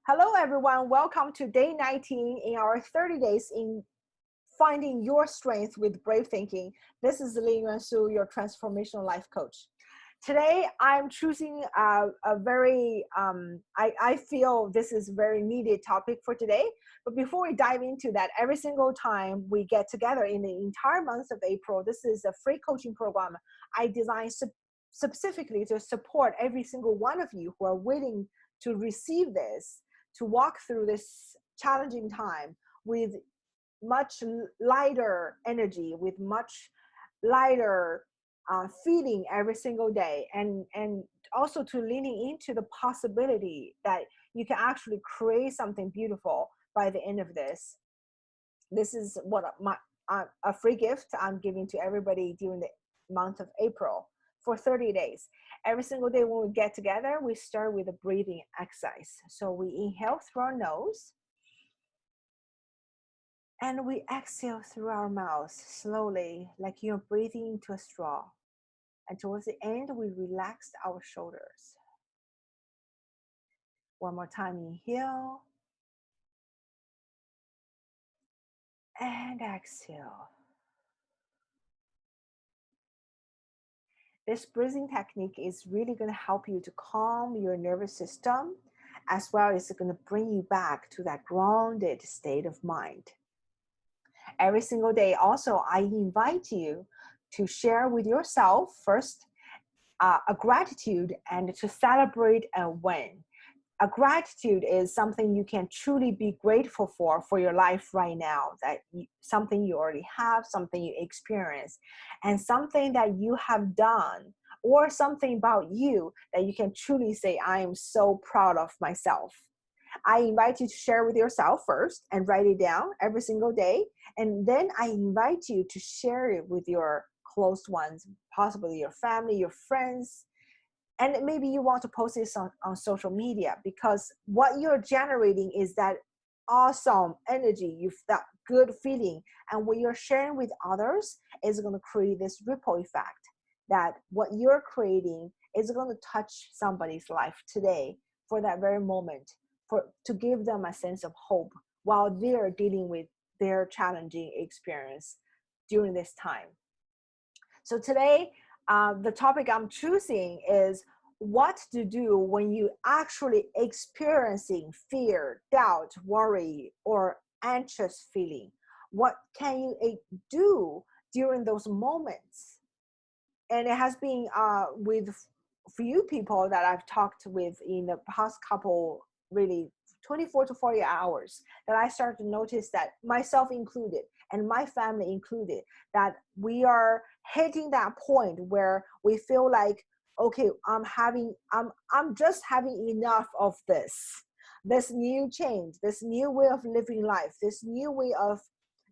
Hello, everyone. Welcome to day 19 in our 30 days in finding your strength with brave thinking. This is Lin Yuan-Su, your transformational life coach. Today, I'm choosing a very, I feel this is a very needed topic for today. But before we dive into that, every single time we get together in the entire month of April, this is a free coaching program I designed specifically to support every single one of you who are willing to receive this, to walk through this challenging time with much lighter energy, with much lighter feeling every single day, and also to leaning into the possibility that you can actually create something beautiful by the end of this. This is what a free gift I'm giving to everybody during the month of April for 30 days. Every single day when we get together, we start with a breathing exercise. So we inhale through our nose and we exhale through our mouth slowly, like you're breathing into a straw. And towards the end, we relax our shoulders. One more time, inhale and exhale. This breathing technique is really going to help you to calm your nervous system, as well as going to bring you back to that grounded state of mind. Every single day, also, I invite you to share with yourself first a gratitude and to celebrate a win. A gratitude is something you can truly be grateful for your life right now, something you already have, something you experience, and something that you have done, or something about you that you can truly say, I am so proud of myself. I invite you to share with yourself first and write it down every single day. And then I invite you to share it with your close ones, possibly your family, your friends. And maybe you want to post this on social media, because what you're generating is that awesome energy, that good feeling. And what you're sharing with others is going to create this ripple effect, that what you're creating is going to touch somebody's life today for that very moment, to give them a sense of hope while they're dealing with their challenging experience during this time. So today, the topic I'm choosing is what to do when you actually experiencing fear, doubt, worry, or anxious feeling. What can you do during those moments? And it has been with few people that I've talked with in the past couple, really 24 to 40 hours, that I started to notice that, myself included and my family included, that we are hitting that point where we feel like, okay, I'm just having enough of this new change, this new way of living life, this new way of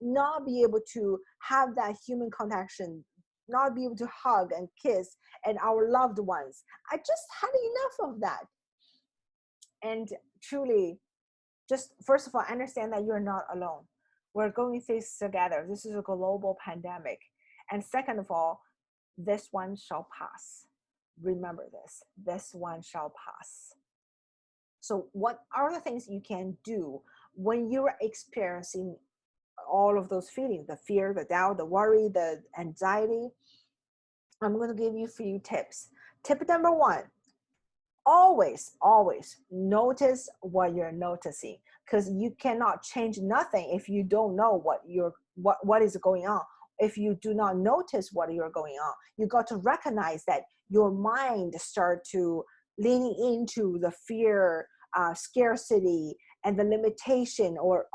not be able to have that human connection, not be able to hug and kiss and our loved ones. I just had enough of that. And truly, just first of all, understand that you're not alone. We're going through this together. This is a global pandemic. And second of all, this one shall pass. Remember this one shall pass. So what are the things you can do when you're experiencing all of those feelings, the fear, the doubt, the worry, the anxiety? I'm going to give you a few tips. Tip number one, always notice what you're noticing, because you cannot change nothing if you don't know what is going on. If you do not notice what you're going on, you got to recognize that your mind start to leaning into the fear, scarcity, and the limitation, or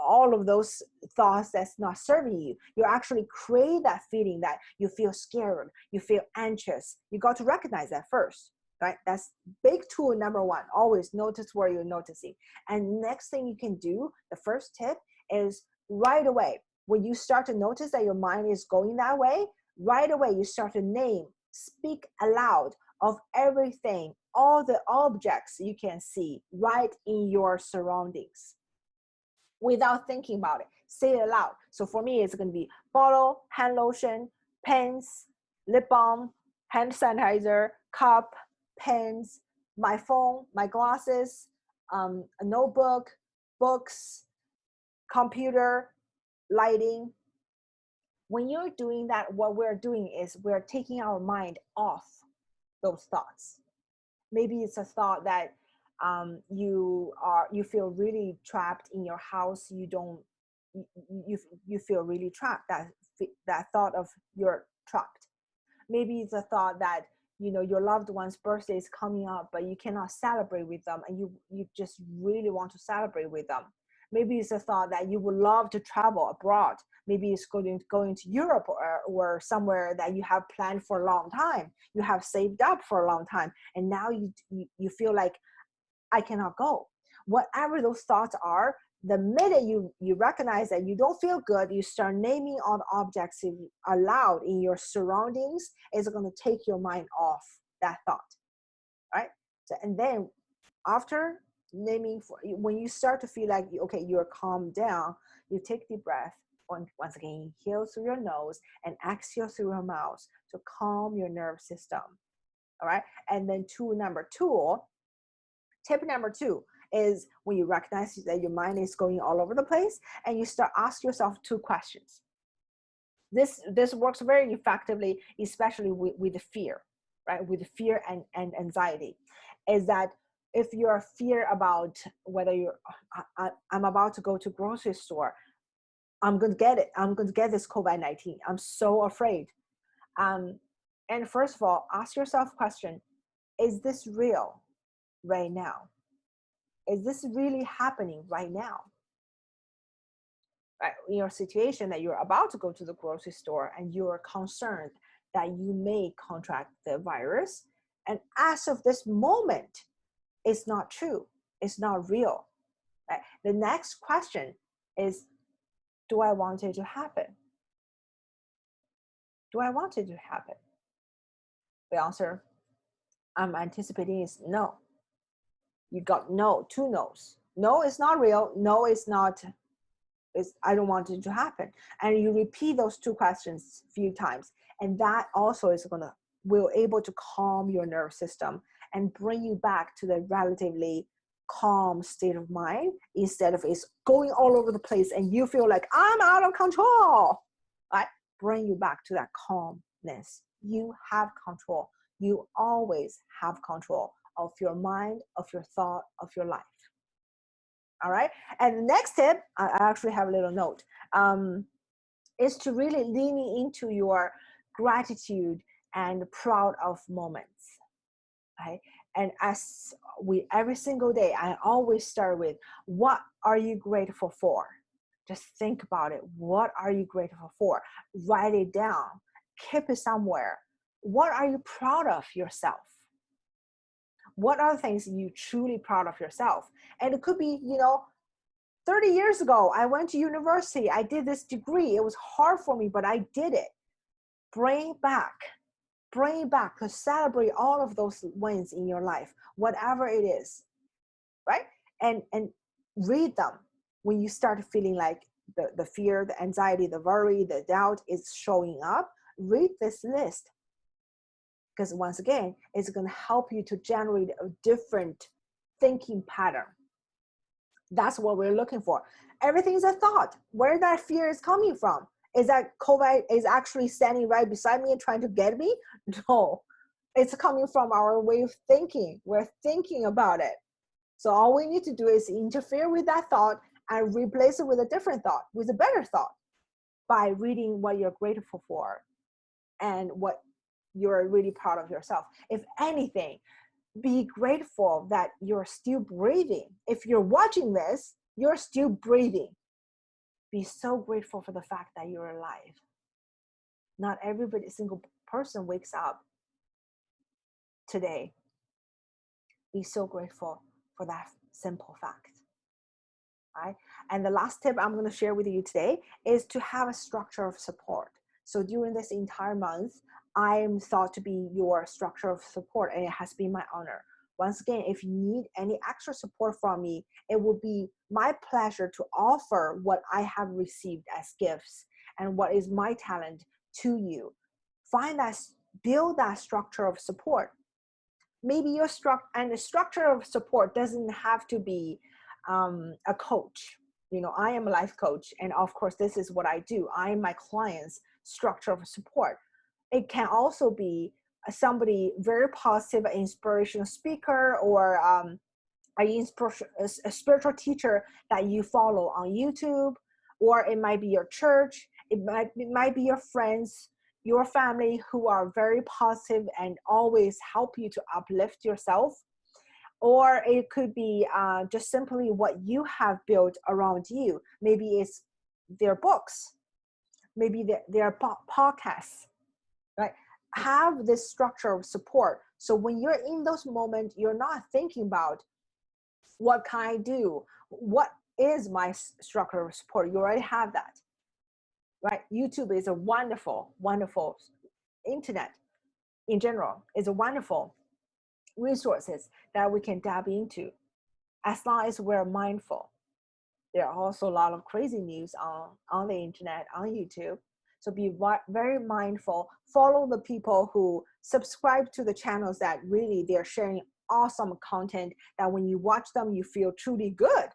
all of those thoughts that's not serving you. You actually create that feeling that you feel scared, you feel anxious. You got to recognize that first, right? That's big tool number one. Always notice where you're noticing. And next thing you can do, the first tip is right away, when you start to notice that your mind is going that way, right away you start to speak aloud of everything, all the objects you can see right in your surroundings, without thinking about it. Say it aloud. So for me, it's going to be bottle, hand lotion, pens, lip balm, hand sanitizer, cup, pens, my phone, my glasses, a notebook, books, computer, lighting. When you're doing that, what we're doing is we're taking our mind off those thoughts. Maybe it's a thought that you feel really trapped in your house. You feel really trapped. That thought of you're trapped. Maybe it's a thought that your loved one's birthday is coming up, but you cannot celebrate with them, and you just really want to celebrate with them. Maybe it's a thought that you would love to travel abroad. Maybe it's going to Europe or somewhere that you have planned for a long time. You have saved up for a long time, and now you feel like, I cannot go. Whatever those thoughts are, the minute you recognize that you don't feel good, you start naming all the objects aloud in your surroundings. It's going to take your mind off that thought, right? So, and then after naming, when you start to feel like, okay, you're calmed down, you take deep breath. Once again, inhale through your nose and exhale through your mouth to calm your nervous system. All right. And then tip number two is when you recognize that your mind is going all over the place, and you start asking yourself two questions. This works very effectively, especially with the fear, right? With the fear and anxiety, is that if you're fear about whether I'm about to go to grocery store, I'm going to get it. I'm going to get this COVID-19. I'm so afraid. And first of all, ask yourself a question: is this real right now? Is this really happening right now? Right? In your situation that you're about to go to the grocery store and you're concerned that you may contract the virus, and as of this moment, it's not true. It's not real. Right? The next question is, do I want it to happen? Do I want it to happen? The answer I'm anticipating is no. You got no, two no's. No, it's not real. No, it's not. I don't want it to happen. And you repeat those two questions a few times. And that also is will able to calm your nervous system and bring you back to the relatively calm state of mind, instead of it's going all over the place and you feel like I'm out of control. Right? Bring you back to that calmness. You have control. You always have control of your mind, of your thought, of your life. All right. And the next tip, I actually have a little note, is to really leaning into your gratitude and proud of moments. Right. And every single day, I always start with, what are you grateful for? Just think about it. What are you grateful for? Write it down. Keep it somewhere. What are you proud of yourself? What are the things you truly proud of yourself? And it could be, 30 years ago, I went to university. I did this degree. It was hard for me, but I did it. Bring it back to celebrate all of those wins in your life, whatever it is, right? And read them when you start feeling like the fear, the anxiety, the worry, the doubt is showing up. Read this list, because once again, it's going to help you to generate a different thinking pattern. That's what we're looking for. Everything is a thought. Where that fear is coming from? Is that COVID is actually standing right beside me and trying to get me? No, it's coming from our way of thinking. We're thinking about it. So all we need to do is interfere with that thought and replace it with a different thought, with a better thought, by reading what you're grateful for and what you're really proud of yourself. If anything, be grateful that you're still breathing. If you're watching this, you're still breathing. Be so grateful for the fact that you're alive. Not every single person wakes up today. Be so grateful for that simple fact. Right? And the last tip I'm going to share with you today is to have a structure of support. So during this entire month, I am thought to be your structure of support, and it has been my honor. Once again, if you need any extra support from me, it will be my pleasure to offer what I have received as gifts and what is my talent to you. Build that structure of support. maybe your the structure of support doesn't have to be a coach. You know, I am a life coach, and of course, this is what I do. I am my client's structure of support. It can also be somebody very positive, inspirational speaker, or a spiritual teacher that you follow on YouTube, or it might be your church, it might be your friends, your family who are very positive and always help you to uplift yourself. Or it could be just simply what you have built around you. Maybe it's their books, maybe their podcasts, right? Have this structure of support. So when you're in those moments, you're not thinking about what can I do? What is my structure of support? You already have that, right? YouTube is a wonderful, wonderful internet in general is a wonderful resources that we can tap into as long as we're mindful. There are also a lot of crazy news on the internet, on YouTube. So be very mindful. Follow the people who subscribe to the channels that really they're sharing awesome content that when you watch them, you feel truly good.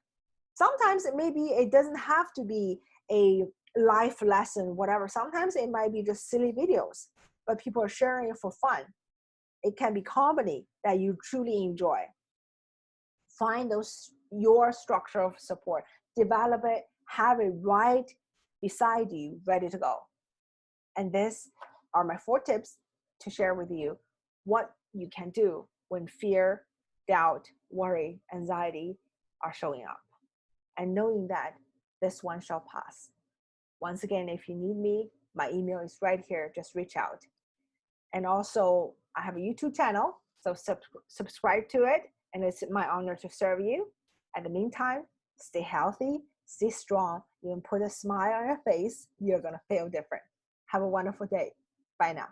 Sometimes it doesn't have to be a life lesson, whatever. Sometimes it might be just silly videos, but people are sharing it for fun. It can be comedy that you truly enjoy. Find your structure of support, develop it, have it right beside you, ready to go. And these are my 4 tips to share with you what you can do when fear, doubt, worry, anxiety are showing up. And knowing that this one shall pass. Once again, if you need me, my email is right here. Just reach out. And also, I have a YouTube channel, so subscribe to it. And it's my honor to serve you. In the meantime, stay healthy, stay strong. You can put a smile on your face. You're going to feel different. Have a wonderful day. Bye now.